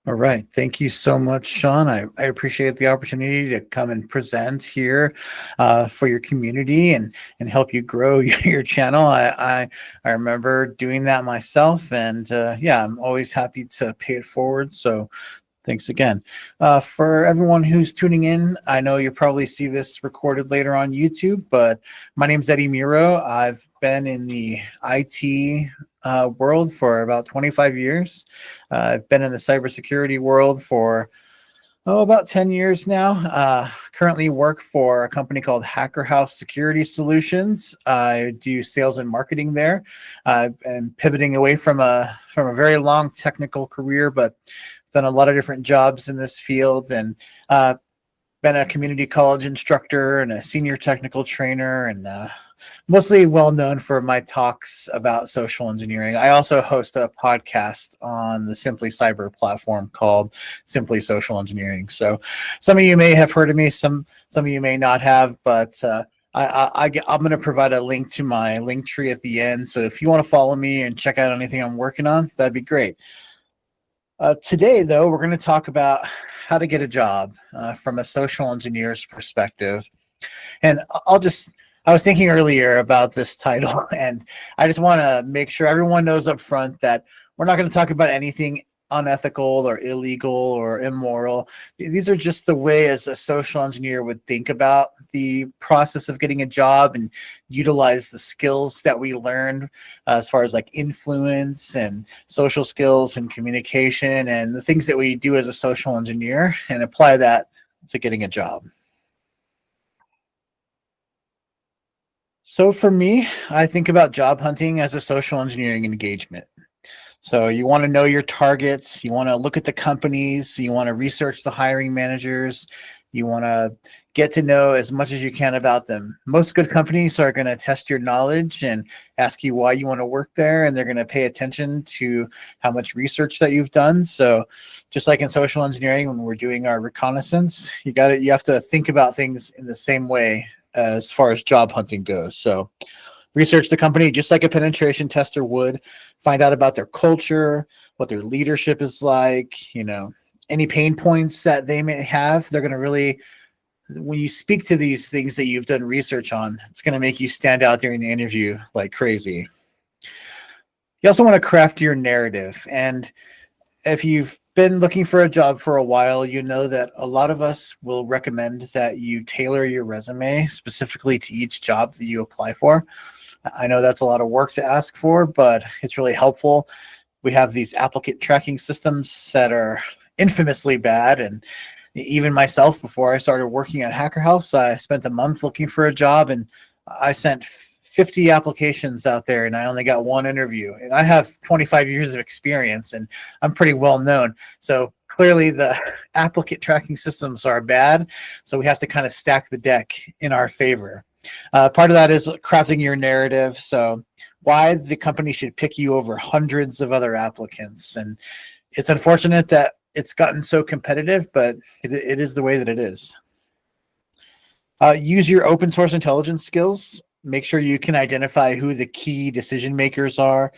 All right. Thank you so much, Sean. I appreciate the opportunity to come and present here for your community and help you grow your channel. I remember doing that myself, and yeah, I'm always happy to pay it forward. So thanks again. For everyone who's tuning in, I know you'll probably see this recorded later on YouTube, but my name's Eddie Miro. I've been in the IT world for about 25 years. I've been in the cybersecurity world for about 10 years now. Currently work for a company called Hacker House Security Solutions. I do sales and marketing there. And pivoting away from a very long technical career, but done a lot of different jobs in this field, and been a community college instructor and a senior technical trainer, and mostly well known for my talks about social engineering. I also host a podcast on the Simply Cyber platform called Simply Social Engineering. So some of you may have heard of me, some of you may not have, but I'm going to provide a link to my link tree at the end. So if you want to follow me and check out anything I'm working on, that'd be great. Today, though, we're going to talk about how to get a job from a social engineer's perspective. And I was thinking earlier about this title, and I just want to make sure everyone knows up front that we're not going to talk about anything unethical or illegal or immoral. These are just the way as a social engineer would think about the process of getting a job and utilize the skills that we learned as far as like influence and social skills and communication and the things that we do as a social engineer and apply that to getting a job. So for me, I think about job hunting as a social engineering engagement. So you want to know your targets, you want to look at the companies, you want to research the hiring managers, you want to get to know as much as you can about them. Most good companies are going to test your knowledge and ask you why you want to work there, and they're going to pay attention to how much research that you've done. So just like in social engineering, when we're doing our reconnaissance, you have to think about things in the same way as far as job hunting goes. So research the company just like a penetration tester would, find out about their culture, what their leadership is like, any pain points that they may have. They're going to really, when you speak to these things that you've done research on, it's going to make you stand out during the interview like crazy. You also want to craft your narrative. And if you've been looking for a job for a while, you know that a lot of us will recommend that you tailor your resume specifically to each job that you apply for. I know that's a lot of work to ask for, but it's really helpful. We have these applicant tracking systems that are infamously bad. And even myself, before I started working at Hacker House, I spent a month looking for a job, and I sent 50 applications out there, and I only got one interview. And I have 25 years of experience, and I'm pretty well known. So clearly the applicant tracking systems are bad. So we have to kind of stack the deck in our favor. Part of that is crafting your narrative. So why the company should pick you over hundreds of other applicants. And it's unfortunate that it's gotten so competitive, but it is the way that it is. Use your open source intelligence skills. Make sure you can identify who the key decision makers are.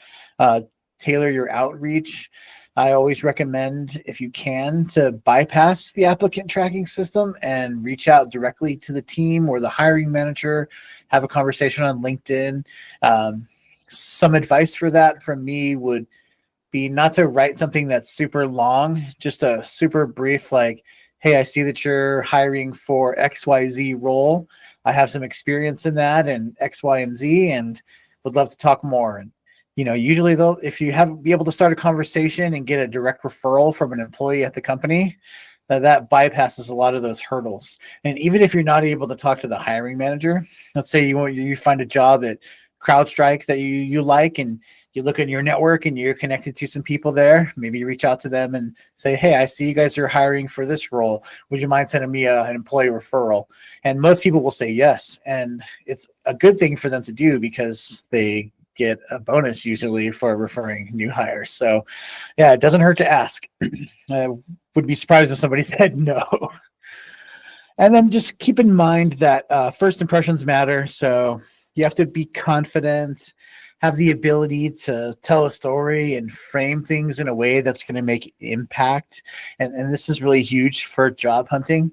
Tailor your outreach. I always recommend, if you can, to bypass the applicant tracking system and reach out directly to the team or the hiring manager, have a conversation on LinkedIn. Some advice for that from me would be not to write something that's super long, just a super brief, like, hey, I see that you're hiring for XYZ role. I have some experience in that and X, Y, and Z, and would love to talk more. And usually though, if you be able to start a conversation and get a direct referral from an employee at the company, that bypasses a lot of those hurdles. And even if you're not able to talk to the hiring manager, let's say you find a job at CrowdStrike that you like, and you look in your network and you're connected to some people there, maybe you reach out to them and say, hey, I see you guys are hiring for this role. Would you mind sending me an employee referral? And most people will say yes. And it's a good thing for them to do because they get a bonus usually for referring new hires. So yeah, it doesn't hurt to ask. I would be surprised if somebody said no. And then just keep in mind that first impressions matter. So you have to be confident, have the ability to tell a story and frame things in a way that's going to make impact. And this is really huge for job hunting.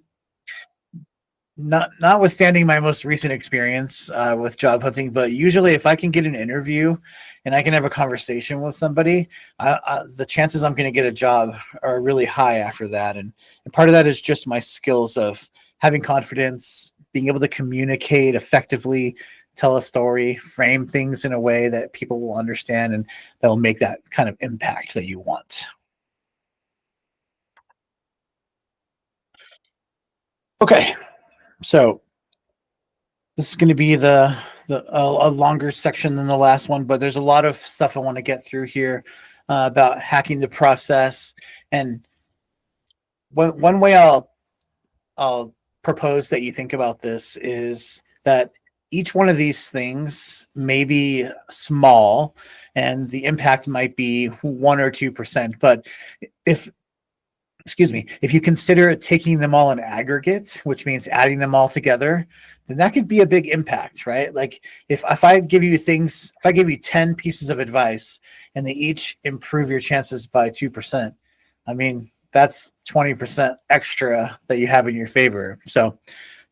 Notwithstanding my most recent experience with job hunting, but usually if I can get an interview and I can have a conversation with somebody, the chances I'm going to get a job are really high after that. And part of that is just my skills of having confidence, being able to communicate effectively, tell a story, frame things in a way that people will understand and that'll make that kind of impact that you want. Okay, so this is going to be a longer section than the last one, but there's a lot of stuff I want to get through here about hacking the process. And one way I'll propose that you think about this is that each one of these things may be small, and the impact might be 1 or 2%. But if excuse me, if you consider taking them all in aggregate, which means adding them all together, then that could be a big impact, right? Like if I give you things, if I give you 10 pieces of advice and they each improve your chances by 2%, I mean, that's 20% extra that you have in your favor. So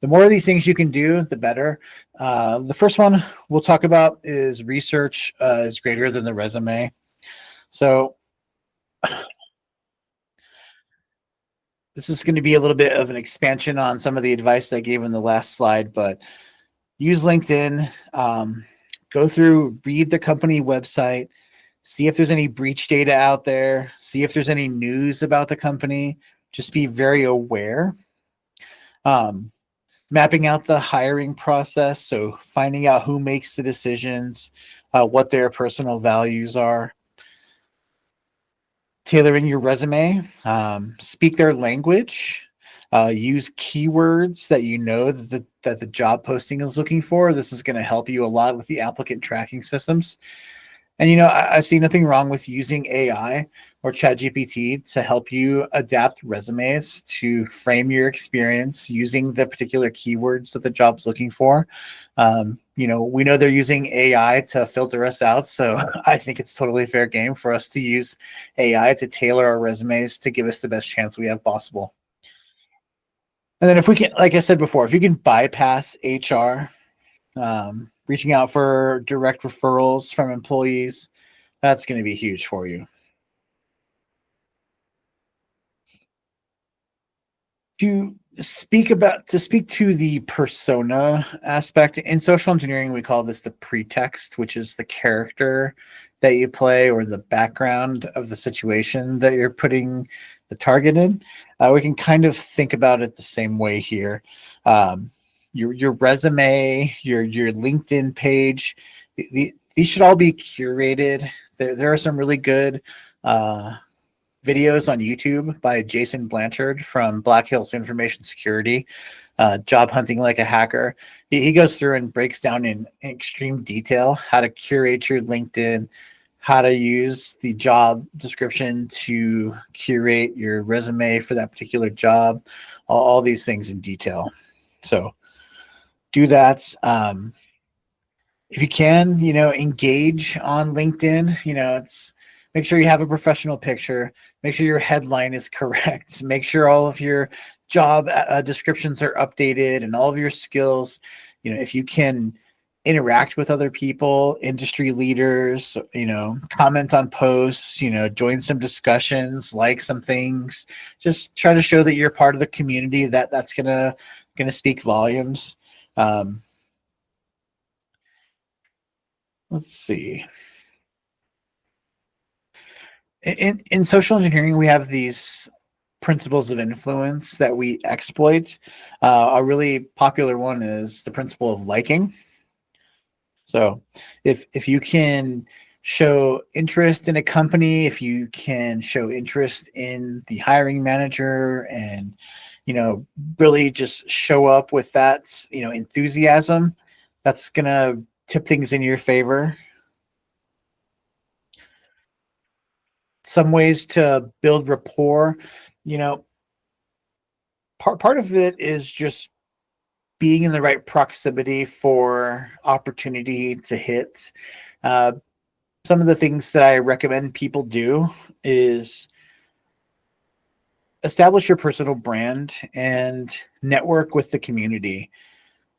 the more of these things you can do, the better. The first one we'll talk about is research is greater than the resume. So this is going to be a little bit of an expansion on some of the advice that I gave in the last slide, but use LinkedIn, go through, read the company website, see if there's any breach data out there, see if there's any news about the company. Just be very aware. Um, Mapping out the hiring process, so finding out who makes the decisions, what their personal values are, tailoring your resume, speak their language, use keywords that you know that the job posting is looking for. This is going to help you a lot with the applicant tracking systems. And I see nothing wrong with using AI or ChatGPT to help you adapt resumes to frame your experience using the particular keywords that the job's looking for. We know they're using AI to filter us out, so I think it's totally fair game for us to use AI to tailor our resumes to give us the best chance we have possible. And then if we can, like I said before, if you can bypass HR, reaching out for direct referrals from employees, that's going to be huge for you. To speak to the persona aspect in social engineering, we call this the pretext, which is the character that you play or the background of the situation that you're putting the target in. We can kind of think about it the same way here. Your resume, your LinkedIn page, these should all be curated. There are some really good videos on YouTube by Jason Blanchard from Black Hills Information Security, Job Hunting Like a Hacker. He goes through and breaks down in extreme detail how to curate your LinkedIn, how to use the job description to curate your resume for that particular job, all these things in detail. So do that. If you can, engage on LinkedIn. It's make sure you have a professional picture. Make sure your headline is correct. Make sure all of your job descriptions are updated and all of your skills. If you can interact with other people, industry leaders, comment on posts, join some discussions, like some things. Just try to show that you're part of the community. That's gonna speak volumes. Let's see. In social engineering, we have these principles of influence that we exploit. A really popular one is the principle of liking. So if you can show interest in a company, if you can show interest in the hiring manager and really just show up with that enthusiasm, that's gonna tip things in your favor. Some ways to build rapport, you know, part of it is just being in the right proximity for opportunity to hit. Some of the things that I recommend people do is establish your personal brand and network with the community.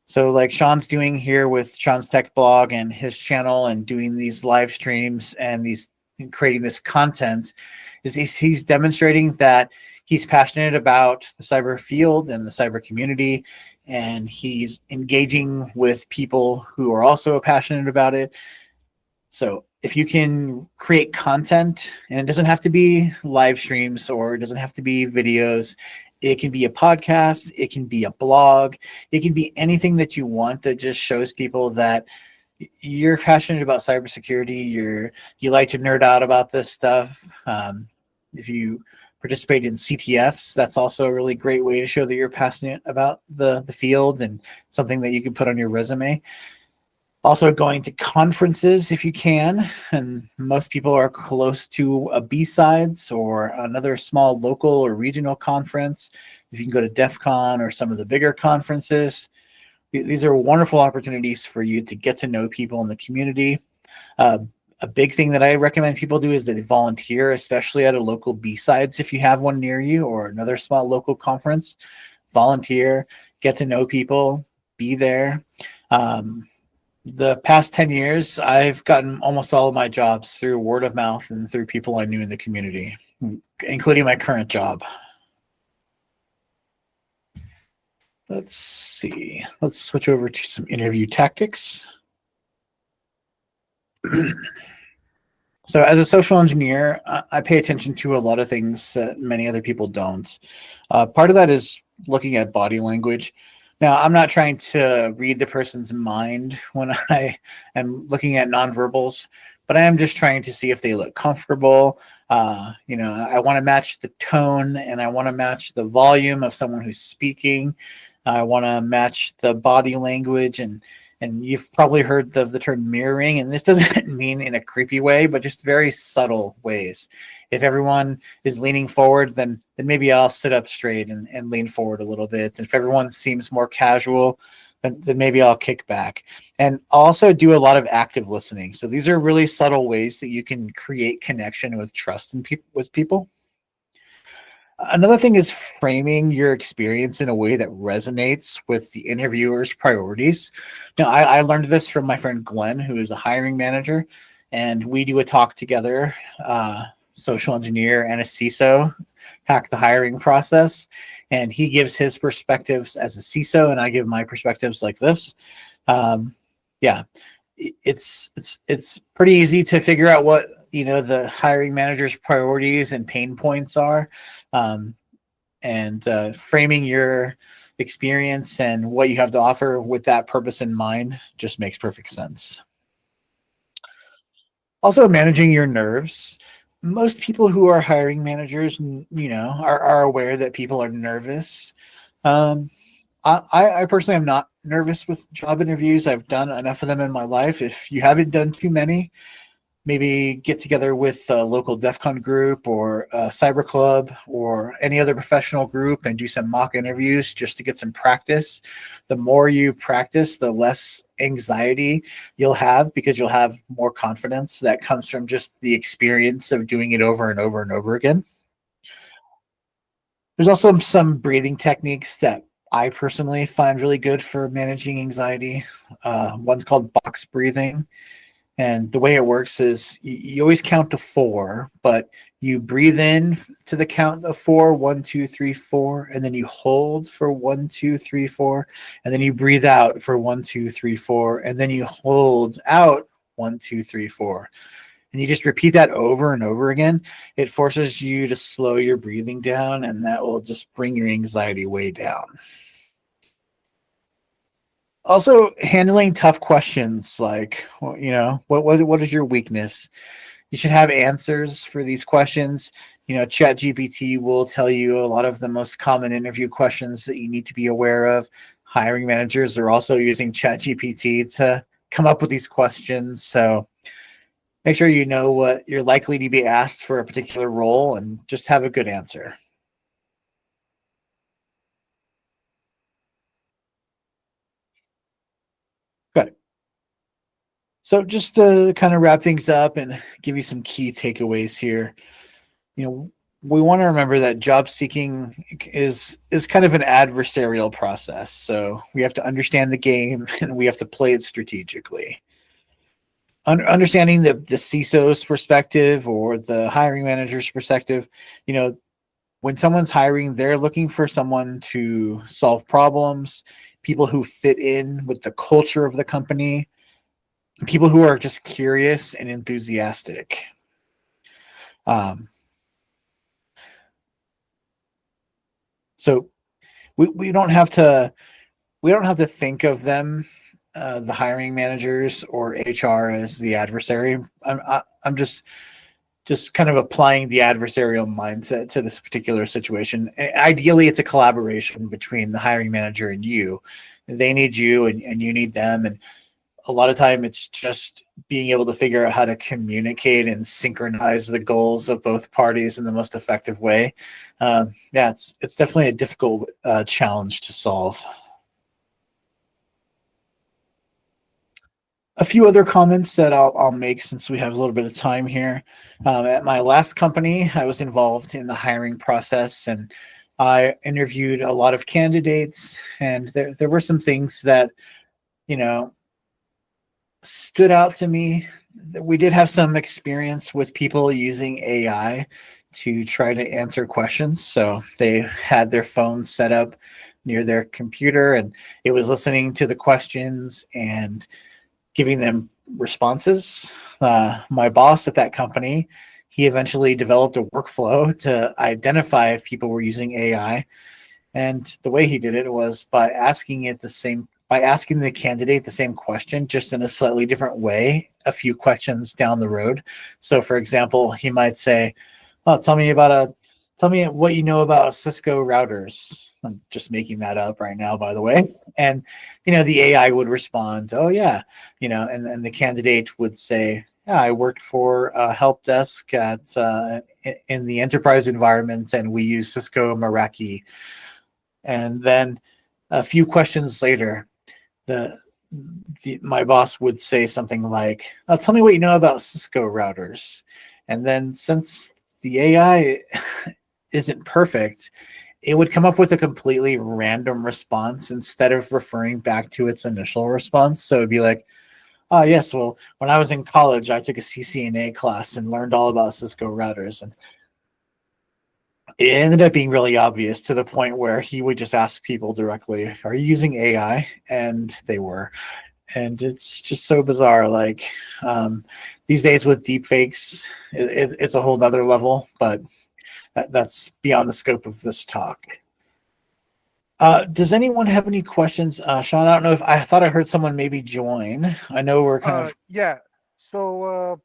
So, like Sean's doing here with Sean's Tech Blog and his channel, and doing these live streams and these and creating this content, is he's demonstrating that he's passionate about the cyber field and the cyber community, and he's engaging with people who are also passionate about it. So if you can create content, and it doesn't have to be live streams or it doesn't have to be videos, it can be a podcast, it can be a blog, it can be anything that you want that just shows people that you're passionate about cybersecurity. You like to nerd out about this stuff. If you participate in CTFs, that's also a really great way to show that you're passionate about the field and something that you can put on your resume. Also going to conferences if you can, and most people are close to a B-Sides or another small local or regional conference. If you can go to DEF CON or some of the bigger conferences, these are wonderful opportunities for you to get to know people in the community. Uh, a big thing that I recommend people do is that they volunteer, especially at a local B-Sides if you have one near you, or another small local conference. Volunteer, get to know people, be there. The past 10 years, I've gotten almost all of my jobs through word of mouth and through people I knew in the community, including my current job. Let's see. Let's switch over to some interview tactics. So as a social engineer, I pay attention to a lot of things that many other people don't. Part of that is looking at body language. Now, I'm not trying to read the person's mind when I am looking at nonverbals, but I am just trying to see if they look comfortable. I want to match the tone, and I want to match the volume of someone who's speaking. I want to match the body language, and you've probably heard of the term mirroring, and this doesn't mean in a creepy way, but just very subtle ways. If everyone is leaning forward, then maybe I'll sit up straight and lean forward a little bit. And if everyone seems more casual, then maybe I'll kick back. And I'll also do a lot of active listening. So these are really subtle ways that you can create connection with trust with people. Another thing is framing your experience in a way that resonates with the interviewer's priorities. Now, I learned this from my friend Glenn, who is a hiring manager, and we do a talk together, social engineer and a CISO hack the hiring process. And he gives his perspectives as a CISO, and I give my perspectives like this. Yeah, it's pretty easy to figure out what the hiring manager's priorities and pain points are, and framing your experience and what you have to offer with that purpose in mind just makes perfect sense. Also, managing your nerves. Most people who are hiring managers, are aware that people are nervous. um, I personally am not nervous with job interviews. I've done enough of them in my life. If you haven't done too many, maybe get together with a local DEF CON group or a cyber club or any other professional group and do some mock interviews just to get some practice. The more you practice, the less anxiety you'll have, because you'll have more confidence that comes from just the experience of doing it over and over and over again. There's also some breathing techniques that I personally find really good for managing anxiety. One's called box breathing. And the way it works is you always count to four, but you breathe in to the count of four, 1, 2, 3, 4, and then you hold for 1, 2, 3, 4, and then you breathe out for 1, 2, 3, 4, and then you hold out 1, 2, 3, 4. And you just repeat that over and over again. It forces you to slow your breathing down, and that will just bring your anxiety way down. Also, handling tough questions like, what is your weakness? You should have answers for these questions. ChatGPT will tell you a lot of the most common interview questions that you need to be aware of. Hiring managers are also using ChatGPT to come up with these questions. So make sure you know what you're likely to be asked for a particular role and just have a good answer. Good. So just to kind of wrap things up and give you some key takeaways here, you know, we want to remember that job seeking is kind of an adversarial process. So we have to understand the game and we have to play it strategically. Understanding the CISO's perspective or the hiring manager's perspective, you know, when someone's hiring, they're looking for someone to solve problems, people who fit in with the culture of the company, people who are just curious and enthusiastic. Um, so we don't have to think of them, the hiring managers or HR, as the adversary. I'm just kind of applying the adversarial mindset to this particular situation. Ideally, it's a collaboration between the hiring manager and you. They need you and you need them. And a lot of time it's just being able to figure out how to communicate and synchronize the goals of both parties in the most effective way. Yeah, it's definitely a difficult challenge to solve. A few other comments that I'll make since we have a little bit of time here. At my last company, I was involved in the hiring process and I interviewed a lot of candidates, and there were some things that, you know, stood out to me. We did have some experience with people using AI to try to answer questions. So they had their phone set up near their computer and it was listening to the questions and giving them responses. My boss at that company, he eventually developed a workflow to identify if people were using AI. And the way he did it was by asking the candidate the same question, just in a slightly different way, a few questions down the road. So for example, he might say, "Oh, tell me what you know about Cisco routers." I'm just making that up right now, by the way. And the AI would respond, "Oh yeah," and the candidate would say, "Yeah, I worked for a help desk at in the enterprise environment, and we use Cisco Meraki." And then a few questions later, the, my boss would say something like, "Oh, tell me what you know about Cisco routers." And then since the AI isn't perfect, it would come up with a completely random response instead of referring back to its initial response. So it'd be like, "Oh yes, well, when I was in college, I took a CCNA class and learned all about Cisco routers." And it ended up being really obvious to the point where he would just ask people directly, "Are you using AI?" And they were. And it's just so bizarre. Like these days with deep fakes, it's a whole nother level, but that's beyond the scope of this talk. Does anyone have any questions? Sean, I don't know if I thought I heard someone maybe join. I know we're kind of. Yeah. So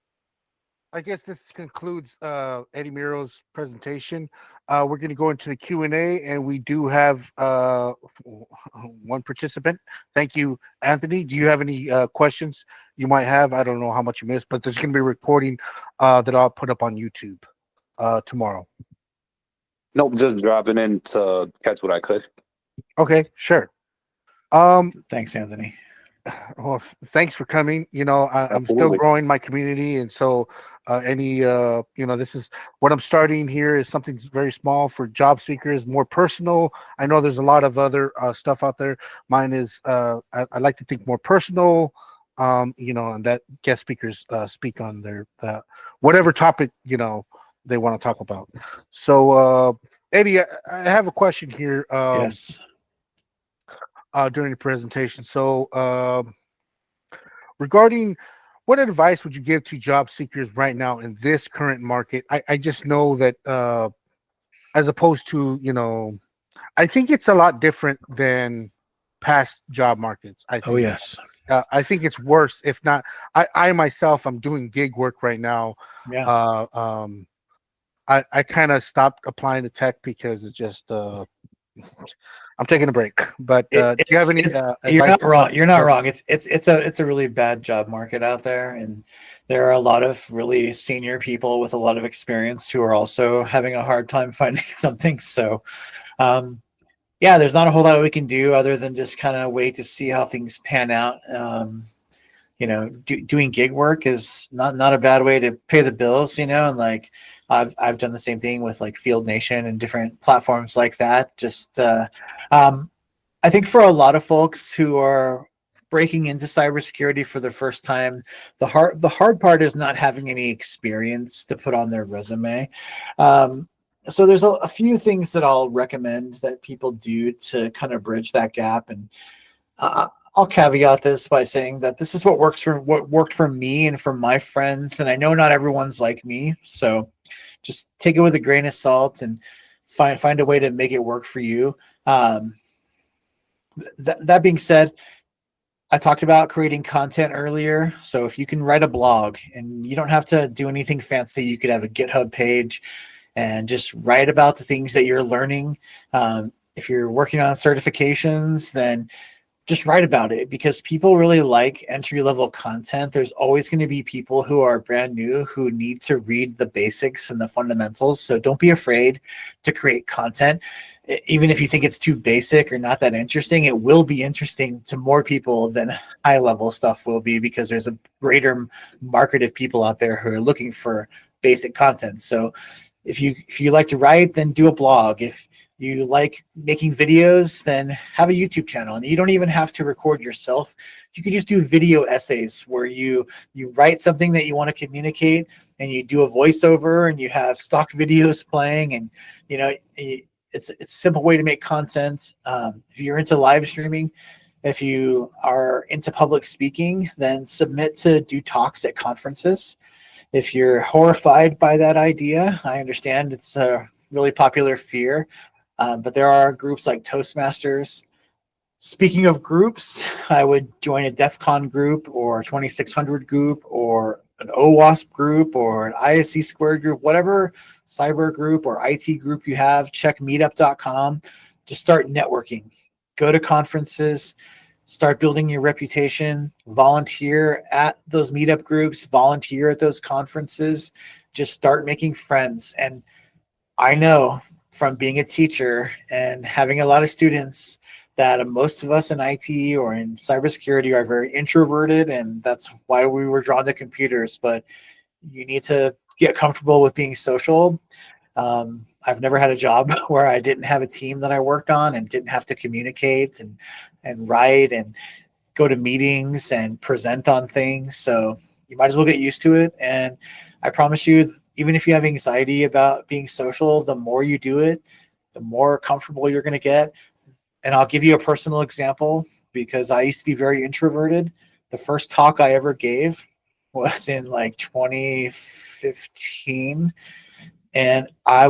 I guess this concludes Eddie Miro's presentation. We're going to go into the Q&A, and we do have one participant. Thank you, Anthony. Do you have any questions you might have? I don't know how much you missed, but there's going to be a recording that I'll put up on YouTube tomorrow. Nope, just dropping in to catch what I could. Okay, sure. Thanks, Anthony. Well, thanks for coming. I'm still Absolutely. growing my community, and so this is what I'm starting here is something very small for job seekers, more personal. I know there's a lot of other stuff out there. Mine is I like to think more personal, and that guest speakers speak on their whatever topic they want to talk about. So, Eddie, I have a question here. Yes. During the presentation. So, regarding what advice would you give to job seekers right now in this current market? I just know that as opposed to, I think it's a lot different than past job markets. Oh, yes. I think it's worse. If not, I myself, I'm doing gig work right now. Yeah. I kind of stopped applying to tech because it's just I'm taking a break. But do you have any you're advice? not wrong. You're not wrong. It's a really bad job market out there, and there are a lot of really senior people with a lot of experience who are also having a hard time finding something. So, yeah, there's not a whole lot we can do other than just kind of wait to see how things pan out. doing gig work is not a bad way to pay the bills, and like I've done the same thing with like Field Nation and different platforms like that. Just I think for a lot of folks who are breaking into cybersecurity for the first time, the hard part is not having any experience to put on their resume. Um, so there's a few things that I'll recommend that people do to kind of bridge that gap. And I'll caveat this by saying that this is what worked for me and for my friends. And I know not everyone's like me, so just take it with a grain of salt and find a way to make it work for you. That being said, I talked about creating content earlier. So if you can write a blog, and you don't have to do anything fancy, you could have a GitHub page and just write about the things that you're learning. If you're working on certifications, then just write about it, because people really like entry level content. There's always going to be people who are brand new who need to read the basics and the fundamentals. So don't be afraid to create content. Even if you think it's too basic or not that interesting, it will be interesting to more people than high level stuff will be, because there's a greater market of people out there who are looking for basic content. So if you like to write, then do a blog. If you like making videos, then have a YouTube channel. And you don't even have to record yourself. You can just do video essays where you write something that you want to communicate, and you do a voiceover, and you have stock videos playing. And it's a simple way to make content. If you're into live streaming, if you are into public speaking, then submit to do talks at conferences. If you're horrified by that idea, I understand it's a really popular fear. But there are groups like Toastmasters. Speaking of groups, I would join a DEF CON group or a 2600 group or an OWASP group or an ISC squared group, whatever cyber group or IT group you have. Check meetup.com. Just start networking. Go to conferences. Start building your reputation. Volunteer at those meetup groups. Volunteer at those conferences. Just start making friends. And I know from being a teacher and having a lot of students that most of us in IT or in cybersecurity are very introverted, and that's why we were drawn to computers. But you need to get comfortable with being social. I've never had a job where I didn't have a team that I worked on and didn't have to communicate and write and go to meetings and present on things. So you might as well get used to it. And I promise you, even if you have anxiety about being social, the more you do it, the more comfortable you're going to get. And I'll give you a personal example, because I used to be very introverted. The first talk I ever gave was in like 2015. And I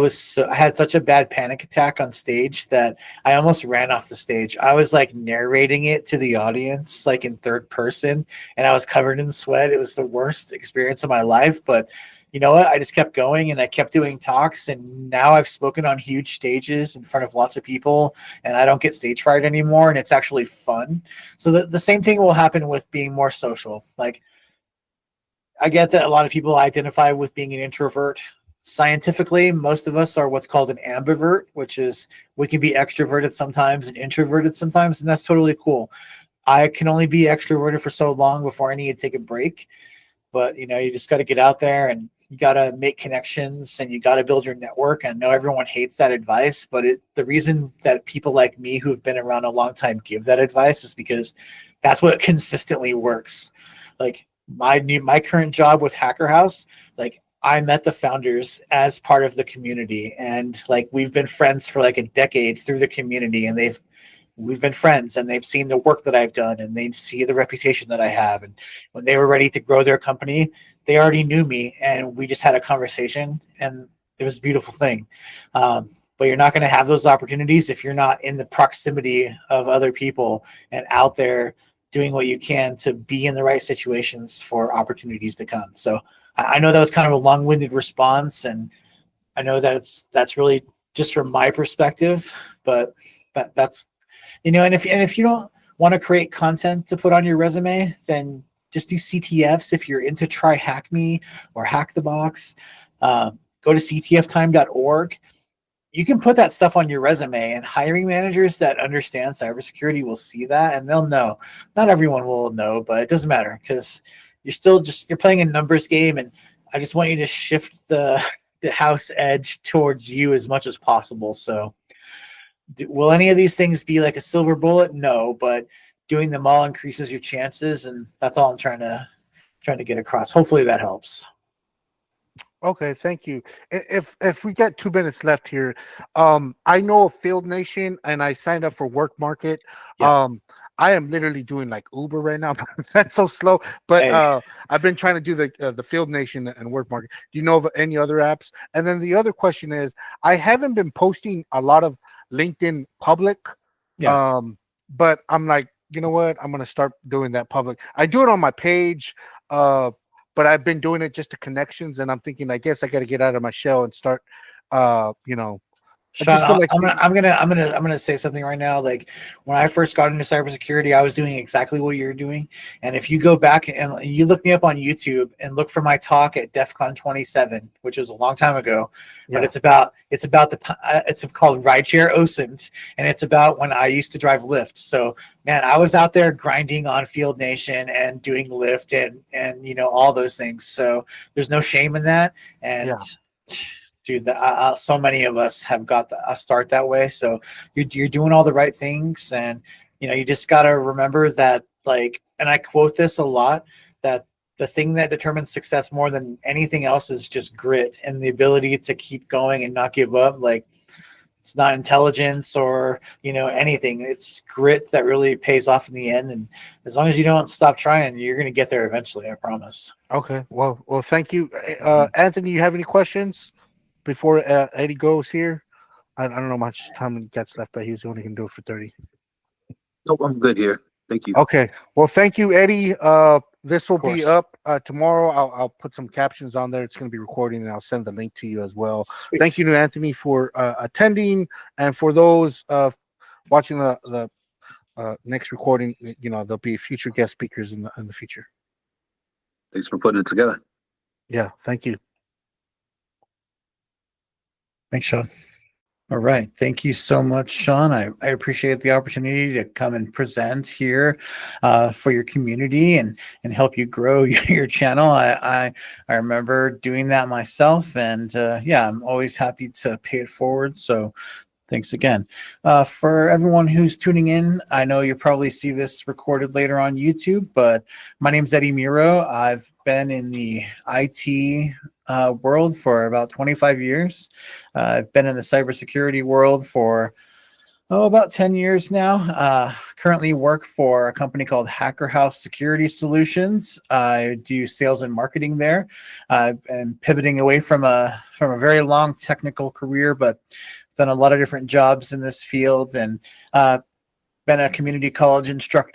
had such a bad panic attack on stage that I almost ran off the stage. I was like narrating it to the audience, like in third person, and I was covered in sweat. It was the worst experience of my life. But you know what? I just kept going, and I kept doing talks. And now I've spoken on huge stages in front of lots of people, and I don't get stage fright anymore. And it's actually fun. So the same thing will happen with being more social. Like, I get that a lot of people identify with being an introvert. Scientifically, most of us are what's called an ambivert, which is we can be extroverted sometimes and introverted sometimes, and that's totally cool. I can only be extroverted for so long before I need to take a break. But you just got to get out there, and you got to make connections, and you got to build your network. And I know everyone hates that advice, but the reason that people like me who've been around a long time give that advice is because that's what consistently works. Like my current job with Hacker House, like I met the founders as part of the community, and like we've been friends for like a decade through the community, and we've been friends, and they've seen the work that I've done, and they see the reputation that I have. And when they were ready to grow their company, they already knew me, and we just had a conversation, and it was a beautiful thing. But you're not going to have those opportunities if you're not in the proximity of other people and out there doing what you can to be in the right situations for opportunities to come. So I know that was kind of a long-winded response, and I know that's really just from my perspective, but that's and if you don't want to create content to put on your resume, then just do CTFs. If you're into Try Hack Me or Hack the Box, go to ctftime.org. you can put that stuff on your resume, and hiring managers that understand cybersecurity will see that and they'll know. Not everyone will know, but it doesn't matter because you're playing a numbers game, and I just want you to shift the house edge towards you as much as possible. So will any of these things be like a silver bullet? No, but doing them all increases your chances, and that's all I'm trying to get across. Hopefully that helps. Okay, thank you. If we got 2 minutes left here, I know of Field Nation, and I signed up for Work Market. Yeah. I am literally doing like Uber right now. That's so slow, but Hey. I've been trying to do the Field Nation and Work Market. Do you know of any other apps? And then the other question is, I haven't been posting a lot of LinkedIn public, Yeah. but I'm like, you know what? I'm gonna start doing that public. I do it on my page. But I've been doing it just to connections, and I'm thinking, I guess I got to get out of my shell and start, you know, I Sean, just feel like I'm gonna say something right now. Like when I first got into cybersecurity, I was doing exactly what you're doing. And if you go back and you look me up on YouTube and look for my talk at DEF CON 27, which was a long time ago, but it's about it's called Rideshare OSINT, and it's about when I used to drive Lyft. So man, I was out there grinding on Field Nation and doing Lyft and all those things. So there's no shame in that. And dude, so many of us have got a start that way. So you're doing all the right things, and you just got to remember that, like, and I quote this a lot, that the thing that determines success more than anything else is just grit and the ability to keep going and not give up. Like, it's not intelligence or anything. It's grit that really pays off in the end. And as long as you don't stop trying, you're going to get there eventually. I promise. Okay. Well, thank you, Anthony. You have any questions before Eddie goes here? I don't know how much time he gets left, but he's only going to do it for 30. Nope, I'm good here. Thank you. Okay. Well, thank you, Eddie. This will be course. up tomorrow. I'll put some captions on there. It's going to be recording, and I'll send the link to you as well. Sweet. Thank you to Anthony for attending, and for those watching the next recording. There'll be future guest speakers in the future. Thanks for putting it together. Yeah. Thank you. Thanks, Sean. All right. Thank you so much, Sean. I appreciate the opportunity to come and present here for your community and help you grow your channel. I remember doing that myself, and yeah, I'm always happy to pay it forward. So thanks again. For everyone who's tuning in, I know you'll probably see this recorded later on YouTube, but my name's Eddie Miro. I've been in the IT world for about 25 years. I've been in the cybersecurity world for about 10 years now. Currently work for a company called Hacker House Security Solutions. I do sales and marketing there. And pivoting away from a very long technical career, but done a lot of different jobs in this field, and been a community college instructor